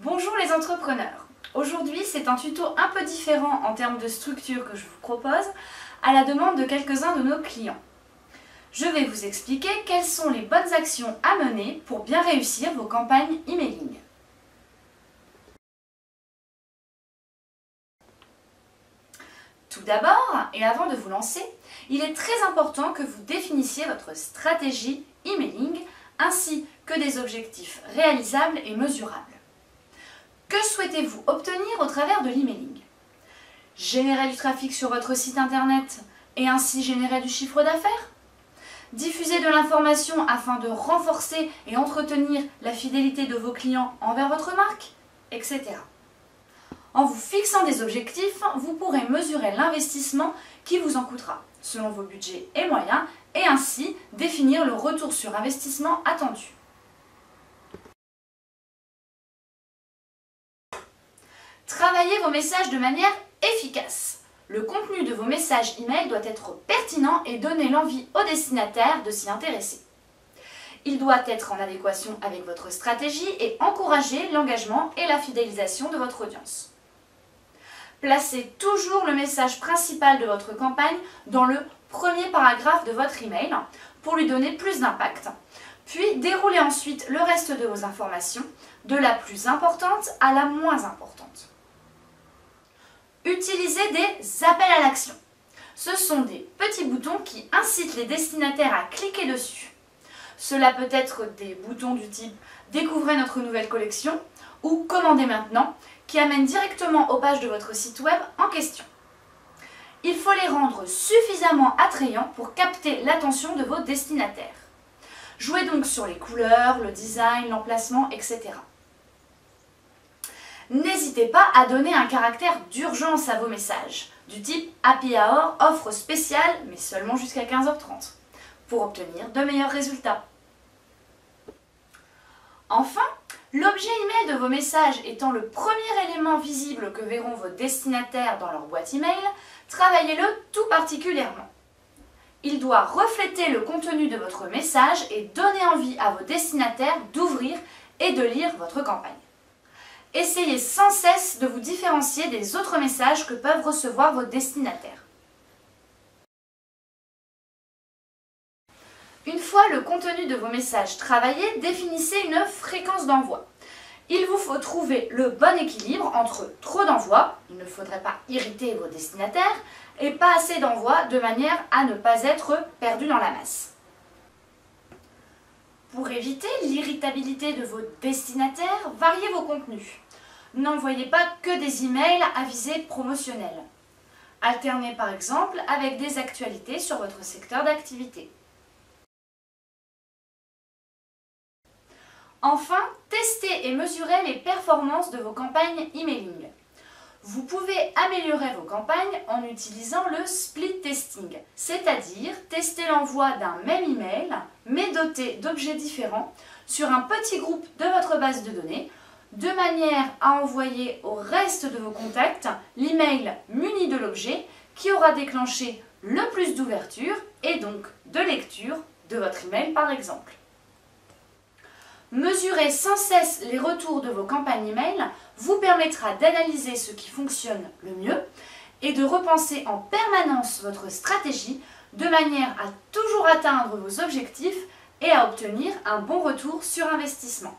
Bonjour les entrepreneurs. Aujourd'hui, c'est un tuto un peu différent en termes de structure que je vous propose à la demande de quelques-uns de nos clients. Je vais vous expliquer quelles sont les bonnes actions à mener pour bien réussir vos campagnes emailing. Tout d'abord, et avant de vous lancer, il est très important que vous définissiez votre stratégie emailing ainsi que des objectifs réalisables et mesurables. Que souhaitez-vous obtenir au travers de l'emailing? Générer du trafic sur votre site internet et ainsi générer du chiffre d'affaires? Diffuser de l'information afin de renforcer et entretenir la fidélité de vos clients envers votre marque, etc. En vous fixant des objectifs, vous pourrez mesurer l'investissement qui vous en coûtera, selon vos budgets et moyens, et ainsi définir le retour sur investissement attendu. Travaillez vos messages de manière efficace. Le contenu de vos messages email doit être pertinent et donner l'envie aux destinataires de s'y intéresser. Il doit être en adéquation avec votre stratégie et encourager l'engagement et la fidélisation de votre audience. Placez toujours le message principal de votre campagne dans le premier paragraphe de votre email pour lui donner plus d'impact. Puis déroulez ensuite le reste de vos informations, de la plus importante à la moins importante. Utilisez des appels à l'action. Ce sont des petits boutons qui incitent les destinataires à cliquer dessus. Cela peut être des boutons du type « Découvrez notre nouvelle collection » ou « Commandez maintenant » qui amènent directement aux pages de votre site web en question. Il faut les rendre suffisamment attrayants pour capter l'attention de vos destinataires. Jouez donc sur les couleurs, le design, l'emplacement, etc. N'hésitez pas à donner un caractère d'urgence à vos messages, du type « Happy Hour, offre spéciale, mais seulement jusqu'à 15h30 » pour obtenir de meilleurs résultats. Enfin, l'objet email de vos messages étant le premier élément visible que verront vos destinataires dans leur boîte email, travaillez-le tout particulièrement. Il doit refléter le contenu de votre message et donner envie à vos destinataires d'ouvrir et de lire votre campagne. Essayez sans cesse de vous différencier des autres messages que peuvent recevoir vos destinataires. Une fois le contenu de vos messages travaillé, définissez une fréquence d'envoi. Il vous faut trouver le bon équilibre entre trop d'envois, il ne faudrait pas irriter vos destinataires, et pas assez d'envois de manière à ne pas être perdu dans la masse. Pour éviter l'irritabilité de vos destinataires, variez vos contenus. N'envoyez pas que des emails à visée promotionnelle. Alternez par exemple avec des actualités sur votre secteur d'activité. Enfin, testez et mesurez les performances de vos campagnes emailing. Vous pouvez améliorer vos campagnes en utilisant le split testing, c'est-à-dire tester l'envoi d'un même email, mais doté d'objets différents, sur un petit groupe de votre base de données, de manière à envoyer au reste de vos contacts l'email muni de l'objet qui aura déclenché le plus d'ouverture et donc de lecture de votre email par exemple. Mesurer sans cesse les retours de vos campagnes email vous permettra d'analyser ce qui fonctionne le mieux et de repenser en permanence votre stratégie de manière à toujours atteindre vos objectifs et à obtenir un bon retour sur investissement.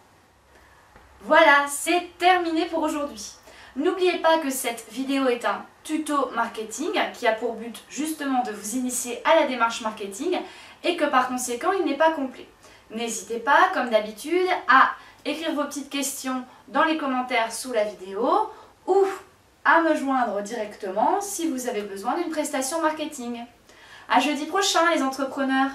Voilà, c'est terminé pour aujourd'hui. N'oubliez pas que cette vidéo est un tuto marketing qui a pour but justement de vous initier à la démarche marketing et que par conséquent il n'est pas complet. N'hésitez pas, comme d'habitude, à écrire vos petites questions dans les commentaires sous la vidéo ou à me joindre directement si vous avez besoin d'une prestation marketing. À jeudi prochain les entrepreneurs!